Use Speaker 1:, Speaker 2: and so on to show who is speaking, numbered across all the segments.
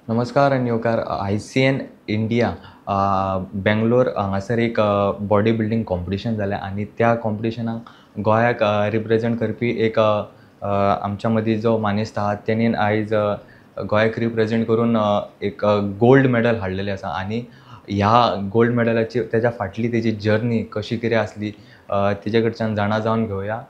Speaker 1: नमस्कार आणि येवकार ICN इंडिया बेंगलोर हांगासर एक बॉडी बिल्डिंग कॉम्पिटिशन जालें आनी त्या कॉम्पिटिशनाक गोंयाक रिप्रेझेंट करपी एक आमच्या मदीं जो मानेस्त आहा तेणेन आयज गोंयाक रिप्रेझेंट करून एक गोल्ड मेडल हाडलेलें आसा आनी ह्या गोल्ड मेडलाची तेज्या फाटली तेजी जर्नी कशी कितें आसली तेजे कडच्यान जाणा जावन घेवया.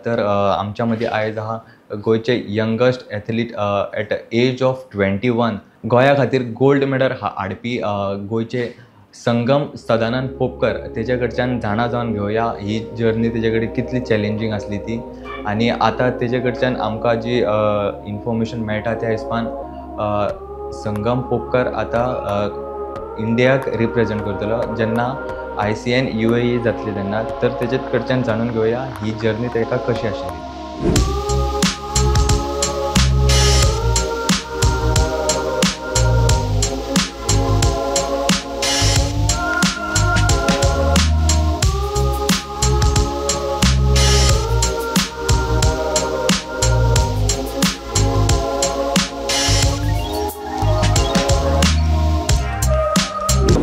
Speaker 1: तर आमच्या मदीं आयज आहा गोंयचे youngest athlete at age of 21 गोंया खातीर गोल्ड मेडल हाडपी गोंयचे संगम सदानंद पोपकर तेजे कडच्यान जाणा जावन घेवया ही जर्नी तेजे कडेन कितली चॅलेंजींग आसली ती. आनी आतां तेजे कडच्यान आमकां जी इन्फॉर्मेशन मेळटा त्या हिसपान संगम पोपकर आतां इंडियाक रिप्रेझेंट करतलो जेन्ना ICN UAE जातली तेन्ना. तर तेजे कडच्यान जाणून घेवया ही जर्नी तेका कशी आशिल्ली.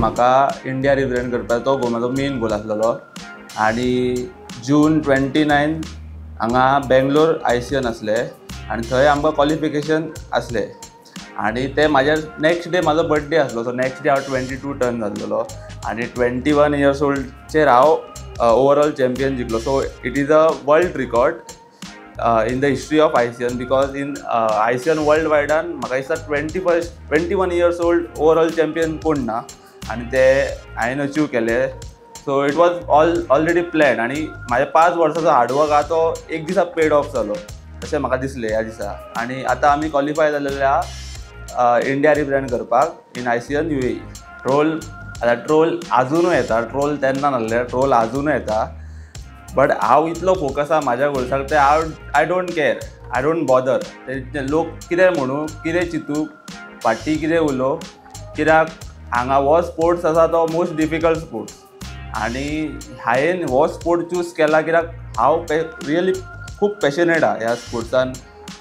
Speaker 2: म्हाका इंडिया रिप्रेझेंट करपाक तो म्हाजो मेन गोल आसलेलो आनी जून 29 हांगा बेंगलोर ICN आसलें आनी थंय आमकां क्वॉलिफिकेशन आसलें आनी ते म्हाज्या नेक्स्ट डे म्हाजो बर्थडे आसलो. सो नेक्स्ट डे हांव 22 टर्न जाल्लो आनी 21 इयर्स ओल्डचेर हांव ओवरऑल चॅम्पियन जिंकलो. So it is a world record in the history of ICN because in ICN world वायडान म्हाका दिसता 21 इयर्स ओल्ड ओवरऑल चॅम्पियन कोण ना आनी ते हांवें अचीव केलें. So it was already plan आनी म्हाज्या 5 वर्सांचो हार्डवर्क आहा तो एक दिसा पेड ऑफ जालो अशें म्हाका दिसलें ह्या दिसा. आनी आतां आमी क्वॉलिफाय जाल्ले आहा इंडिया रिप्रेझेंट करपाक इन ICN UAE. ट्रोल आजुनूय येता, ट्रोल तेन्ना नासले, ट्रोल आजुनूय येता. बट हांव इतलो फोकस आहा म्हाज्या गोल्साक ते I don't care, I don't bother ते लोक कितें म्हणू, कितें चिंतू, फाटीं कितें उलोव, कित्याक हांगा हो स्पोर्ट्स आसा तो मोस्ट डिफिकल्ट स्पोर्ट्स आनी हांवें हो स्पोर्ट चूज केला कित्याक हांव रियली खूब पॅशनेट आहा ह्या स्पोर्ट्सान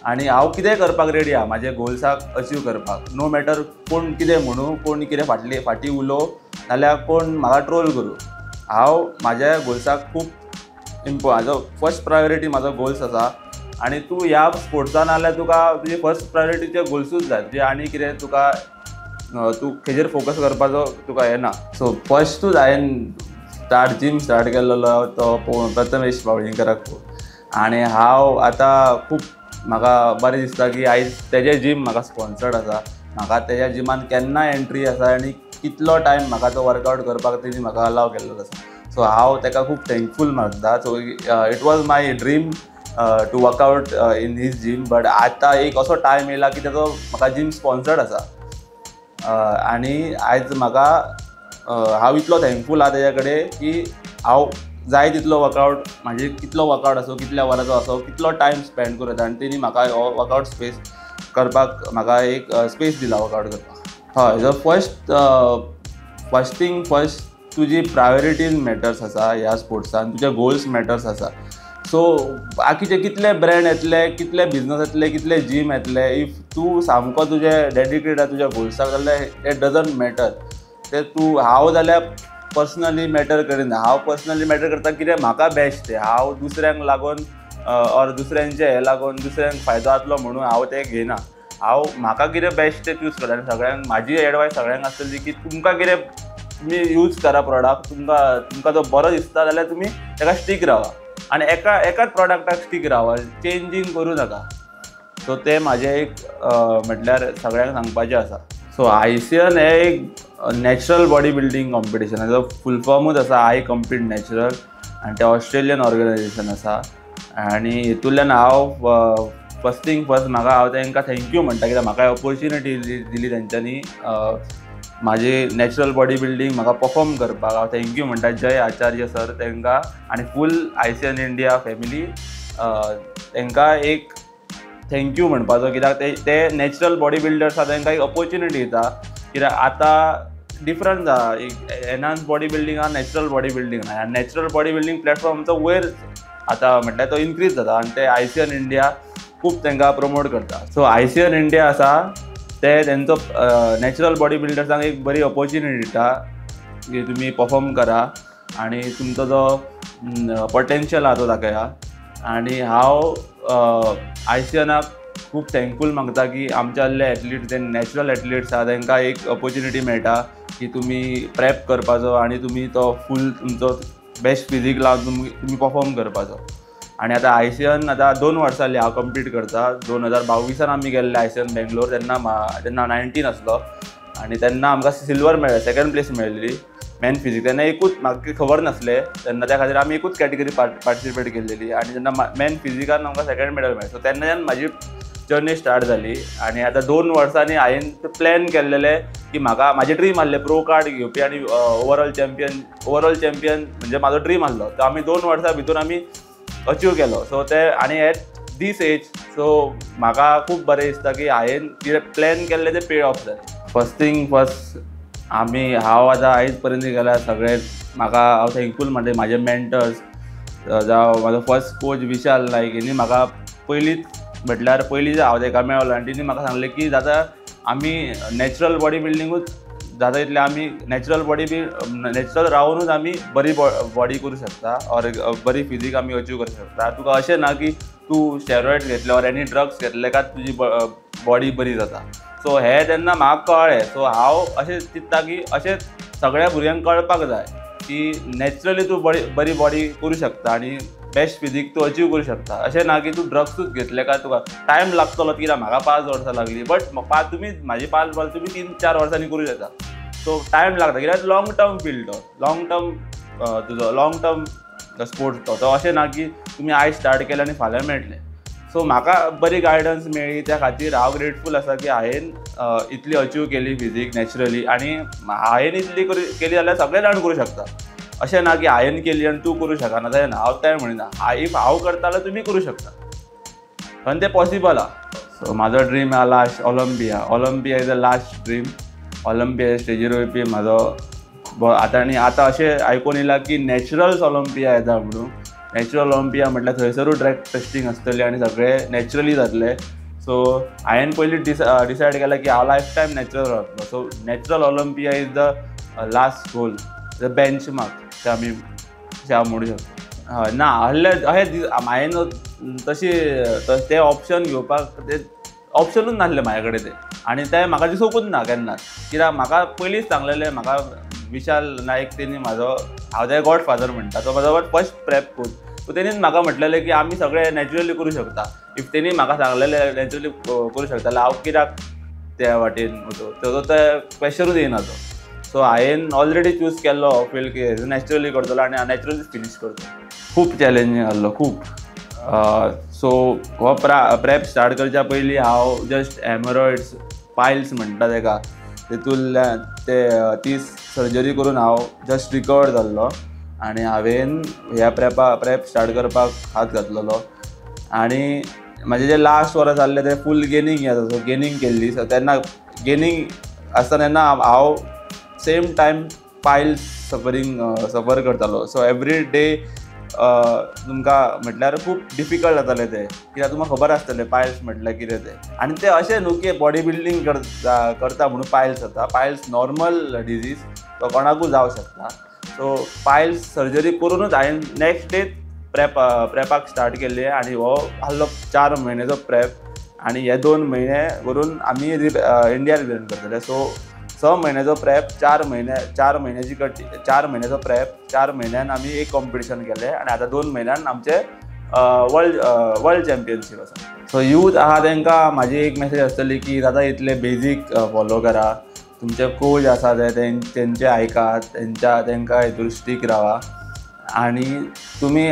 Speaker 2: आनी हांव कितेंय करपाक रेडी आहा म्हाजे गोल्साक अचीव करपाक. नो मॅटर कोण कितें म्हणू, कोण कितें फाटीं उलोव नाल्यार कोण म्हाका ट्रोल करूं, हांव म्हाज्या गोल्साक खूब म्हाजो फर्स्ट प्रायोरिटी म्हाजो गोल्स आसा. आनी तूं ह्या स्पोर्ट्सान जाल्यार तुका तुजे फर्स्ट प्रायोरिटीचे गोल्सूच जाय, तुजें आनी कितें तुका तूं हेजेर फोकस करपाचो तुका येना. सो फर्स्टूच हांवें जिम स्टार्ट केल्लो तो प्रथमेश बावळीकराक आनी हांव आतां खूब म्हाका बरें दिसता की आयज तेजें जिम म्हाका स्पॉन्सर्ड आसा. म्हाका तेज्या जिमान केन्नाय एंट्री आसा आनी कितलो टायम म्हाका तो वर्कआवट करपाक तेणी म्हाका अलाव केल्लो आसा. सो हांव तेका खूब थँकफूल मानता. So it was my dream to work out in his gym. But आतां एक असो टायम येयला की तेजो म्हाका जिम स्पॉन्सर्ड आसा आनी आयज म्हाका हांव इतलो थँकफूल आहा तेज्या कडेन की हांव जाय तितलो वर्कआवट म्हाजे कितलो वर्कआवट आसूं, कितल्या वरांचो आसूं, कितलो टायम स्पेंड करूं येता आनी तेणी म्हाका हो वर्कआवट स्पेस करपाक म्हाका एक स्पेस दिला वर्कआवट करपाक. हय, जो फर्स्ट तुजी प्रायोरिटीज मॅटर्स आसा ह्या स्पोर्ट्सान, तुजे गोल्स मॅटर्स आसा. सो बाकीचे कितले ब्रँड येतले, कितले बिजनस येतले, कितले जीम येतले, इफ तूं सामको तुजे डेडिकेट आहा तुज्या गोल्साक जाल्यार इट डजंट मॅटर. ते तूं हांव जाल्यार पर्सनली मॅटर करिना. हांव पर्सनली मॅटर करता कितें म्हाका बेस्ट तें. हांव दुसऱ्यांक लागून ऑर दुसऱ्यांचे हे लागून दुसऱ्यांक फायदो जातलो म्हणून हांव तें घेयना. हांव म्हाका कितें बेस्ट तें चूज करता आनी सगळ्यांक म्हाजी एडवायस सगळ्यांक आसतली की तुमकां कितें तुमी यूज करा प्रॉडक्ट, तुमकां जो बरो दिसता जाल्यार तुमी ताका स्टीक रावा आनी एकाच प्रॉडक्टाक स्टीक रावा, चेंजींग करूं नाका. सो तें म्हाजें एक म्हटल्यार सगळ्यांक सांगपाचें आसा. सो ICN हें एक नॅचरल बॉडी बिल्डिंग कॉम्पिटिशन हेजो फूल फॉर्मूच आसा आय कम्पीट नॅचरल आनी तें ऑस्ट्रेलियन ऑर्गनायजेशन आसा. आनी हितूंतल्यान हांव फर्स्ट थींग फर्स्ट हांव तांकां थँक्यू म्हणटा कित्याक म्हाका ऑपॉर्च्युनिटी दिली तेंच्यांनी म्हाजी नॅचरल बॉडी बिल्डिंग म्हाका परफॉर्म करपाक. हांव थँक्यू म्हणटा जय आचार्य सर तांकां आनी फूल ICN इंडिया फॅमिली तांकां एक थँक्यू म्हणपाचो कित्याक ते नॅचरल बॉडी बिल्डर्स आसा तांकां एक ऑपॉर्च्युनिटी दिता. कित्याक आतां डिफरंस आहा, एनहान्स बॉडी बिल्डिंग आहा, नॅचरल बॉडी बिल्डिंग आहा. नॅचरल बॉडी बिल्डिंग प्लॅटफॉर्म आमचो वयर आतां म्हटल्यार तो इनक्रीज जाता आनी ते ICN इंडिया खूब तांकां प्रमोट करता. सो ICN इंडिया आसा ते तेंचो नॅचरल बॉडी बिल्डर्सांक एक बरी ऑपॉर्च्युनिटी दिता की तुमी परफॉर्म करा आनी तुमचो जो पोटेन्शियल आहा तो दाखया. आनी हांव ICNाक खूब थँकफूल मागता की आमचे आसले एथलीट्स जे नॅचरल एथलीट्स आहा तांकां एक ऑपॉर्च्युनिटी मेळटा की तुमी प्रेप करपाचो आनी तुमी तो फूल तुमचो बेस्ट फिजीक लावन तुमी परफॉर्म करपाचो. आनी आतां ICN आतां 2 वर्सां जालीं हांव कम्पीट करता. 2022 आमी गेल्ले ICN बेंगलोर, तेन्ना 19 आसलो आनी तेन्ना आमकां सिल्वर मेळ्ळें, सेकंड प्लेस मेळिल्ली मॅन फिजीक. तेन्ना एकूच म्हाका खबर नासलें तेन्ना, त्या खातीर आमी एकूच कॅटेगरी पार्टिसिपेट केल्लेली आनी तेन्ना मॅन फिजिकान आमकां सेकंड मेडल मेळ्ळें. सो तेन्नाच्यान म्हाजी जर्नी स्टार्ट जाली. आनी आतां 2 वर्सांनी हांवें प्लॅन केल्लेलें की म्हाका म्हजें ड्रीम आसलें प्रो कार्ड घेवपी आनी ओवरऑल चॅम्पियन म्हणजे म्हाजो ड्रीम आसलो. तो आमी 2 वर्सां भितर आमी अचीव केलो. सो ते आनी एट दीस एज सो म्हाका खूब बरें दिसता की हांवें कितें प्लॅन केल्लें तें पे ऑफ जालें. फर्स्ट हांव आतां आयज पर्यंत गेल्यार सगळे म्हाका हांव थँकफूल म्हणजे म्हाजे मेंटर्स जावं म्हाजो फर्स्ट कोच विशाल नायक हेणी म्हाका पयलींच हांव तेका मेळलो आनी तेणी म्हाका सांगलें की जाता आमी नॅचरल बॉडी बिल्डिंगूच जाता तितलें आमी नॅचरल रावनूच आमी बरी बॉडी करूं शकता ऑर बरी फिजीक आमी अचीव करूं शकता. तुका अशें ना की तूं स्टेरॉयड घेतले ऑर एनी ड्रग्स घेतले काय तुजी बॉडी बरी जाता. सो हें तेन्ना म्हाका कळ्ळें. सो हांव अशें चिंत्ता की अशें सगळ्या भुरग्यांक कळपाक जाय की नॅचरली तूं बरी बॉडी करूं शकता आनी बेस्ट फिजीक तूं अचीव करूं शकता. अशें ना की तूं ड्रग्सूच घेतले काय तुका टायम लागतलो. कित्याक म्हाका 5 वर्सां लागली बट तुमी म्हाजी 5 वर्सां तुमी 3-4 वर्सांनी करूं शकता. सो टायम लागता कित्याक लॉंग टर्म फील्ड तुजो लॉंग टर्म स्पोर्ट्स तो अशें ना की तुमी आयज स्टार्ट केलें आनी फाल्यां मेळटलें. सो म्हाका बरी गायडन्स मेळ्ळी त्या खातीर हांव ग्रेटफूल आसा की हांवें इतली अचीव केली फिजीक नॅचरली. आनी हांवें इतली केली जाल्यार सगळे जाण करूं शकता. अशें ना की हांवें केली आनी तूं करूं शकना जाय ना. हांव तें म्हणिना. इफ हांव करता जाल्यार तुमी करूं शकता आनी तें पॉसिबल आहा. सो म्हाजो ड्रीम आहा last Olympia is the last dream. Olympia स्टेजीर वयपी म्हाजो आतां अशें आयकून येयलां की नॅचरल्स ऑलिंपिया येता म्हणून. नॅचरल ऑलिंपिया म्हटल्यार थंयसरूच ड्रग टेस्टींग आसतली आनी सगळें नॅचरली जातलें. सो हांवें पयलीं डिसायड केलां की हांव लायफ टायम नॅचरल रावतलो. So natural Olympia is the last goal, the benchmark ते आमी हांव म्हणूं शकता. हय ना हांवें ते ऑप्शन घेवपाक ते ऑप्शनूच नासलें म्हाजे कडेन ते. आनी तें म्हाका दिसोकूच ना केन्नाच. कित्याक म्हाका पयलींच सांगलेलें म्हाका विशाल नायक तेणी हांव ते गॉडफादर म्हणटा तो म्हाजो फर्स्ट प्रेप कोच. सो तेणीच म्हाका म्हटलेलें की आमी सगळे नॅचरली करूं शकता. इफ तेणी म्हाका सांगलेलें नॅचरली करूं शकता जाल्यार हांव कित्याक त्या वाटेन वचूं. तो प्रेशरूच येयना तो. सो हांवें ऑलरेडी चूज केल्लो फील्ड की नॅचरली करतलो आनी नॅचरलीच फिनीश करतलो. खूब चॅलेंजींग आसलो खूब. सो हो प्रेप स्टार्ट करच्या पयलीं हांव जस्ट हेमरॉइड्स पायल्स म्हणटा तेका तेतूंतल्यान ती सर्जरी करून हांव जस्ट रिकवर जाल्लो आनी हांवें ह्या प्रेप स्टार्ट करपाक हात घातलेलो. आनी म्हाजें जें लास्ट वर्स जाल्लें तें फूल गेनींग येता. सो गेनींग केल्ली. सो तेन्ना गेनींग आसता तेन्ना हांव सेम टायम पायल्स सफर करतालो. सो एवरी डे तुमकां म्हटल्यार खूब डिफिकल्ट जातालें तें. कित्याक तुमकां खबर आसतलें पायल्स म्हटल्यार कितें तें. आनी तें अशें न्हू की बॉडी बिल्डींग करता म्हणून पायल्स जाता. पायल्स नॉर्मल डिजीज तो कोणाकूय जावं शकता. सो पायल्स सर्जरी करूनच हांवें नेक्स्ट डे प्रेपाक स्टार्ट केल्ली आनी हो आसलो 4 म्हयन्याचो प्रेप आनी हे 2 म्हयने करून आमी इंडिया रिप्रेझेंट करतले. सो 6 म्हयन्याचो प्रेप 4 म्हयन्याचो प्रेप 4 म्हयन्यान आमी एक कॉम्पिटिशन केलें आनी आतां 2 म्हयन्यान आमचे वर्ल्ड चॅम्पियनशीप आसा. सो यूथ आहा तांकां म्हाजी एक मॅसेज आसतली की जाता इतले बेजीक फॉलो करा. तुमचे कोच आसा तेंचे आयकात, तांकां हितूर स्टीक रावा आनी तुमी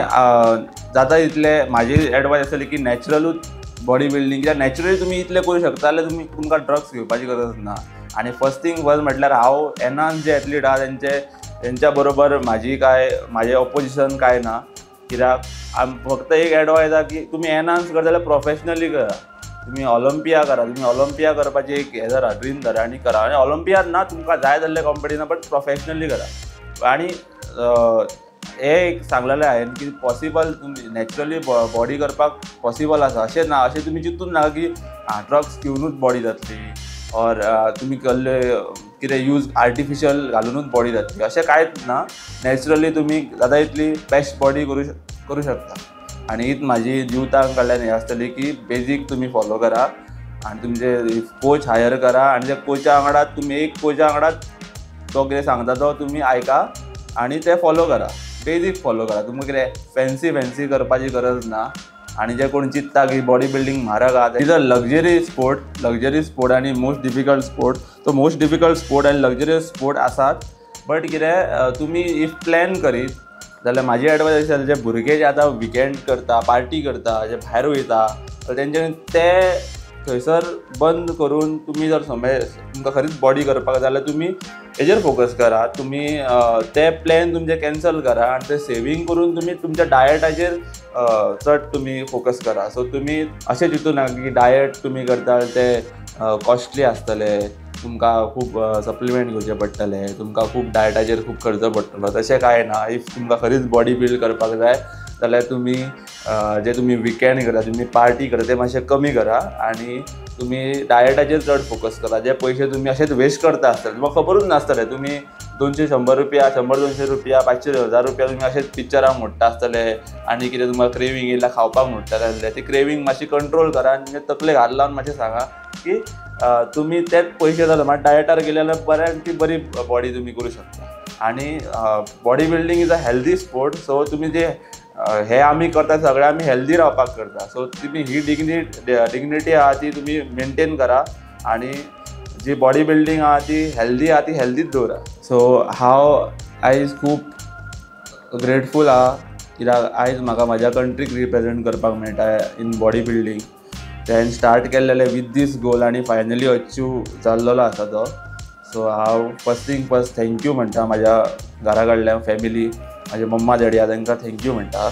Speaker 2: जाता इतले म्हाजी एडवायस आसतली की नॅचरलूच बॉडी बिल्डींग कित्याक नॅचरली तुमी इतलें करूं शकता जाल्यार तुमकां ड्रग्स घेवपाची गरज ना. आनी फर्स्ट थींग फर्स्ट म्हटल्यार हांव एनान्स जे एथलीट आहा तेंच्या बरोबर म्हाजें ऑपोजिशन कांय ना. कित्याक फक्त एक एडवायस आहा की तुमी एनान्स करता जाल्यार प्रोफेशनली करा. तुमी ऑलिंपिया करा. तुमी ऑलिंपिया करपाची एक हें धरा ड्रीम धरा आनी करा. आनी ऑलिंपियात ना तुमकां जाय जाल्ले कॉम्पिटिशन बट प्रोफेशनली करा. आनी हें एक सांगलेलें हांवें की पॉसिबल तुमी नॅचरली बॉडी करपाक पॉसिबल आसा. अशें ना अशें तुमी चिंतूच नाका की ड्रग्स घेवनूच बॉडी जातली ऑर तुमी कसले कितें यूज आर्टिफिशियल घालूनच बॉडी जातली अशें कांयच ना. नॅचरली तुमी जाता तितली बेस्ट बॉडी करू शकता. आनी हीच म्हाजी जिवतां कडल्यान हें आसतली की बेजीक तुमी फॉलो करा आनी तुमचे कोच हायर करा आनी त्या कोचा वांगडा तुमी एक कोचा वांगडा तो कितें सांगता तो तुमी आयका आनी ते फॉलो करा. बेजीक फॉलो करा. तुमकां कितें फॅन्सी करपाची गरज ना. आनी जे कोण चिंतता की बॉडी बिल्डींग म्हारग आहा इज अ लग्जरी स्पोर्ट आनी मोस्ट डिफिकल्ट स्पोर्ट. तो मोस्ट डिफिकल्ट स्पोर्ट आनी लग्जरियस स्पोर्ट आसात. बट कितें तुमी इफ प्लॅन करीत जाल्यार म्हाजी एडवायस आसा जे भुरगे जे आतां विकेंड करता पार्टी करता जे भायर वयता तेंच्यांनी ते थंयसर बंद करून तुमी जर तुमकां खरीच बॉडी करपाक जाल्यार तुमी हेजेर फोकस करा. तुमी ते प्लॅन तुमचे कॅन्सल करा आनी ते सेवींग करून तुमी तुमच्या डायटाचेर चड तुमी फोकस करा. सो तुमी अशें चिंतू नाका की डायट तुमी करता ते कॉस्टली आसतले. तुमकां खूब सप्लिमेंट घेवचे पडटले. तुमकां खूब डायटाचेर खूब खर्च पडटलो. तशें कांय ना. इफ तुमकां खरीच बॉडी बिल्ड करपाक जाय जाल्यार तुमी जे तुमी विकेंड करता तुमी पार्टी करता ते मातशें कमी करा आनी तुमी डायटाचेर चड फोकस करा. जे पयशे तुमी अशेंच वेस्ट करता आसतले तुमकां खबरूच नासतले. तुमी 200-100 रुपया 100-200 रुपया 500-1000 रुपया तुमी अशेंच पिक्चराक मोडटा आसतले आनी कितें तुमकां क्रेविंग येयला खावपाक मोडटा आसले. ती क्रेविंग मातशी कंट्रोल करा आनी तुमचे तकलेक हात लावन मातशें सांगा की तुमी तेच पयशे जालो मात डायटार गेले जाल्यार बऱ्यान ती बरी बॉडी तुमी करूं शकता. आनी body building is a healthy sport. So तुमी जे हे आमी करता सगळे आमी हेल्दी रावपाक करता. सो तुमी ही डिग्निटी आहा ती तुमी मेनटेन करा आनी जी बॉडी बिल्डींग आहा ती हेल्दीच दवरा. सो हांव आयज खूब ग्रेटफूल आहा कित्याक आयज म्हाका म्हाज्या कंट्रीक रिप्रेझेंट करपाक मेळटा इन बॉडी बिल्डींग. हांवें स्टार्ट केल्लेले वीथ दीस गोल आनी फायनली अचीव जाल्लो आसा तो. सो हांव फर्स्ट थँक्यू म्हणटा म्हाज्या घरा कडल्यान फॅमिली म्हाजे मम्मा डॅडी आहा तांकां थँक्यू म्हणटा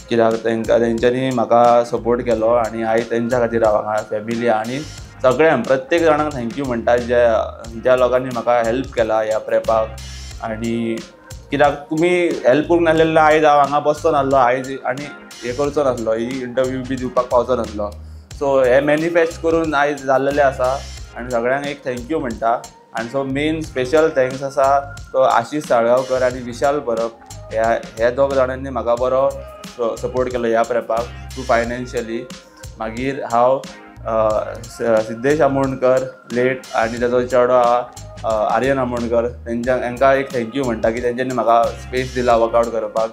Speaker 2: कित्याक तेंच्यांनी म्हाका सपोर्ट केलो आनी आयज तेंच्या खातीर हांव हांगा फॅमिली आनी सगळ्यांक प्रत्येक जाणांक थँक्यू म्हणटा ज्या लोकांनी म्हाका हेल्प केला ह्या प्रेपाक. आनी कित्याक तुमी हेल्प करूंक नासले जाल्यार आयज हांव हांगा बसचो नासलो आयज आनी हें करचो नासलो ही इंटरव्यू बी दिवपाक पावचो नासलो. सो हे मॅनिफेस्ट करून आयज जाल्लेलें आसा आनी सगळ्यांक एक थँक्यू म्हणटा. आनी सो मेन स्पेशल थँक्स आसा तो आशीश साळगांवकर आनी विशाल परब ह्या दोग जाणांनी म्हाका बरो सपोर्ट केलो ह्या प्रेपाक थ्रू फायनान्शियली. मागीर हांव सिद्धेश आमोणकर लेट आनी ताचो चेडो आहा आर्यन आमोणकर तांकां एक थँक्यू म्हणटा की तेंच्यांनी म्हाका स्पेस दिला वर्कआवट करपाक.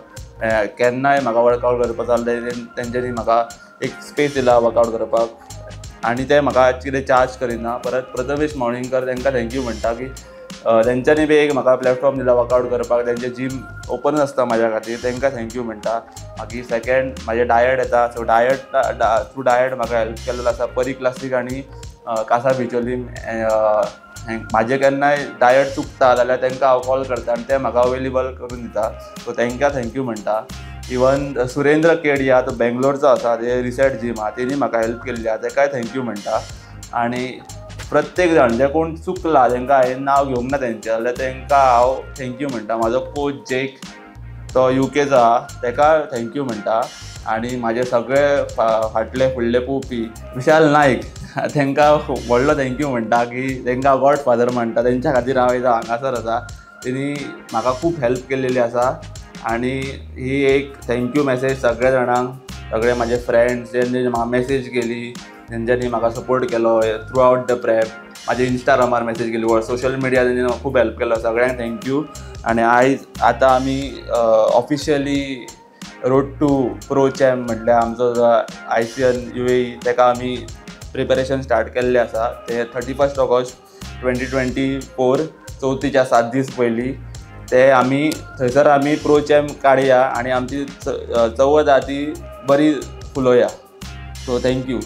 Speaker 2: केन्नाय म्हाका वर्कआवट करपाक जाल्लें तेंच्यांनी म्हाका एक स्पेस दिला वर्कआवट करपाक आनी ते म्हाका कितें चार्ज करिना. परत प्रथमेश मौळींकर तांकां थँक्यू म्हणटा की तेंच्यांनी बी एक म्हाका प्लॅटफॉर्म दिला वर्कआवट करपाक. तेंचे जीम ओपन आसता म्हाज्या खातीर तांकां थँक्यू म्हणटा. मागीर सेकेंड म्हाजें डायट येता. सो थ्रू डायट म्हाका हेल्प केल्लो आसा परी क्लासीक आनी कासा बिचोलीम. म्हाजें केन्नाय डायट चुकता जाल्यार तांकां हांव कॉल करता आनी ते म्हाका अवेलेबल करून दिता. सो तांकां थँक्यू म्हणटा. इवन सुरेंद्र केडी आहा तो बेंगलोरचो आसा ते रिसॅट जीम आहा तेणी म्हाका हेल्प केल्ली आहा ताकाय थँक्यू म्हणटा. आनी प्रत्येक जाण जे कोण चुकला तांकां हांवें नांव घेवंक ना तेंचें जाल्यार तांकां हांव थँक्यू म्हणटा. म्हाजो कोच जेक तो युकेचो आहा ताका थँक्यू म्हणटा. आनी म्हाजे सगळे फुडले पोवपी विशाल नायक तांकां व्हडलो थँक्यू म्हणटा की तांकां गॉड फादर म्हणटा. तेंच्या खातीर हांव आयज हांगासर आसा. तेणी म्हाका खूब हेल्प केल्लेली आसा. आनी ही एक थँक्यू मॅसेज सगळ्या जाणांक सगळे म्हाजे फ्रेंड्स जेणी म्हाका मॅसेज केली तेंच्यांनी म्हाका सपोर्ट केलो थ्रू आवट द प्रेप. म्हाजे इंस्टाग्रामार मॅसेज केली वर सोशल मिडिया तेंच्यांनी म्हाका खूब हेल्प केलो. सगळ्यांक थँक्यू. आनी आयज आतां आमी officially road to pro champ म्हटल्यार आमचो जो ICN UAE ताका आमी प्रिपेरेशन स्टार्ट केल्लें आसा. ते 31 ऑगस्ट 2024 चवथीच्या 7 दीस पयलीं ते आमी थंयसर आमी प्रो चॅम्प काडया आनी आमची चवथ आहा ती बरी फुलोवया. So thank you.